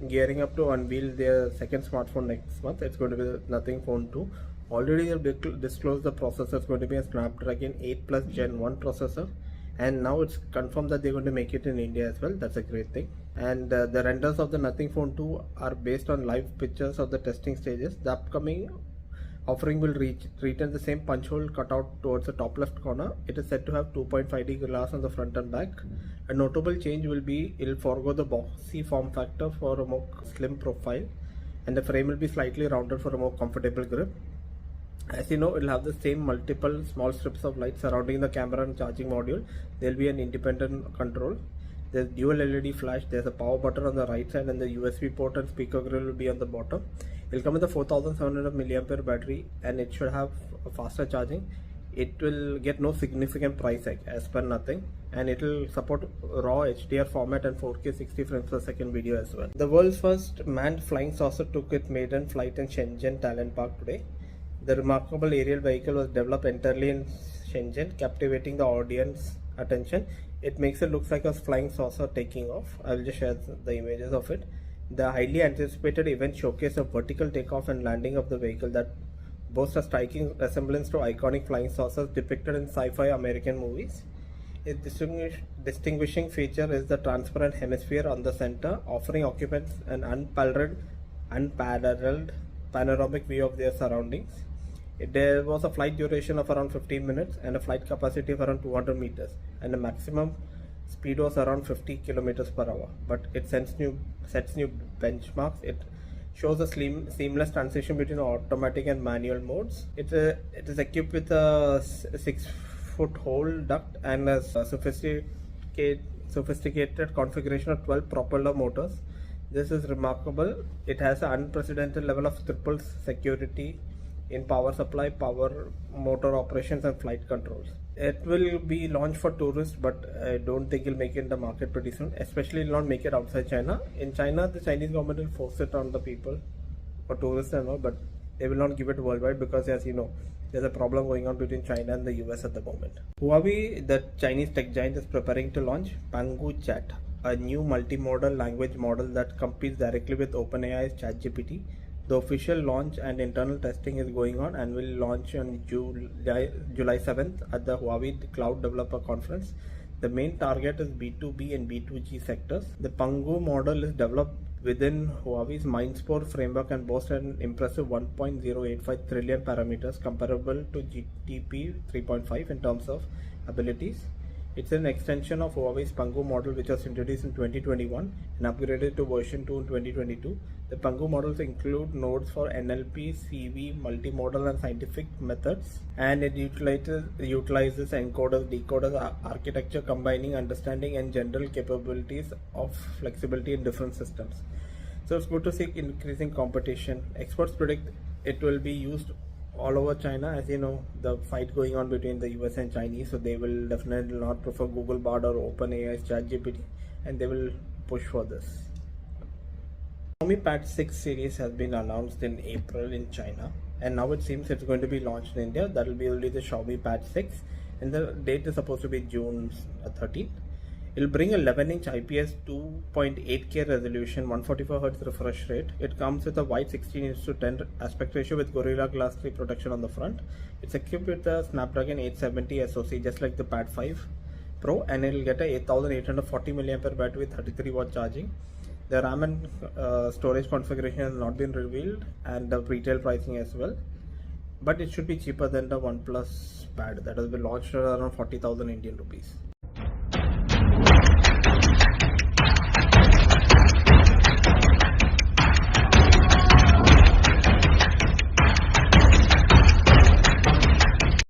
gearing up to unveil their second smartphone next month. It's going to be the Nothing Phone 2. Already they've disclosed the processor is going to be a Snapdragon 8 Plus Gen 1 processor, and now it's confirmed that they're going to make it in India as well. That's a great thing. And the renders of the Nothing Phone 2 are based on live pictures of the testing stages. The upcoming offering will retain the same punch hole cutout towards the top left corner. It is said to have 2.5D glass on the front and back. A notable change will be it'll forego the boxy form factor for a more slim profile, and the frame will be slightly rounded for a more comfortable grip. As you know, it'll have the same multiple small strips of light surrounding the camera and charging module. There'll be an independent control. There's dual LED flash, there's a power button on the right side, and the USB port and speaker grill will be on the bottom. It'll come with a 4700 mAh battery, and it should have a faster charging. It will get no significant price hike as per nothing, and it will support raw HDR format and 4K 60 frames per second video as well. The world's first manned flying saucer took its maiden flight in Shenzhen Talent Park today. The remarkable aerial vehicle was developed entirely in Shenzhen, captivating the audience attention. It makes it look like a flying saucer taking off. I will just share the images of it. The highly anticipated event showcased a vertical takeoff and landing of the vehicle that boasts a striking resemblance to iconic flying saucers depicted in sci-fi American movies. Its distinguishing feature is the transparent hemisphere on the center, offering occupants an unparalleled panoramic view of their surroundings. There was a flight duration of around 15 minutes and a flight capacity of around 200 meters, and the maximum speed was around 50 kilometers per hour. But it sets new benchmarks. It shows a seamless transition between automatic and manual modes. It is equipped with a 6-foot hole duct and a sophisticated configuration of 12 propeller motors. This is remarkable. It has an unprecedented level of triple security in power supply, power motor operations, and flight controls. It will be launched for tourists, but I don't think it'll make it in the market pretty soon. Especially it'll not make it outside China. In China, the Chinese government will force it on the people for tourists and all, but they will not give it worldwide because, as you know, there's a problem going on between China and the US at the moment. Huawei, the Chinese tech giant, is preparing to launch PanGu Chat, a new multimodal language model that competes directly with OpenAI's ChatGPT. The official launch and internal testing is going on and will launch on July 7th at the Huawei Cloud Developer Conference. The main target is B2B and B2G sectors. The PanGu model is developed within Huawei's Mindspore framework and boasts an impressive 1.085 trillion parameters, comparable to GTP 3.5 in terms of abilities. It's an extension of Huawei's PanGu model, which was introduced in 2021 and upgraded to version 2 in 2022. The PanGu models include nodes for NLP, CV, multimodal and scientific methods, and it utilizes encoders, decoders architecture, combining understanding and general capabilities of flexibility in different systems. So it's good to see increasing competition. Experts predict it will be used all over China. As you know, the fight going on between the US and Chinese, so they will definitely not prefer Google Bard or OpenAI's ChatGPT, and they will push for this. Xiaomi Pad 6 series has been announced in April in China, and now it seems it's going to be launched in India. That will be only the Xiaomi Pad 6, and the date is supposed to be June 13th. It will bring a 11-inch IPS 2.8K resolution, 144Hz refresh rate. It comes with a wide 16:10 aspect ratio with Gorilla Glass 3 protection on the front. It's equipped with a Snapdragon 870 SoC, just like the Pad 5 Pro, and it will get a 8840 mAh battery with 33-watt charging. The RAM and storage configuration has not been revealed, and the retail pricing as well. But it should be cheaper than the OnePlus Pad that has been launched at around 40,000 Indian rupees.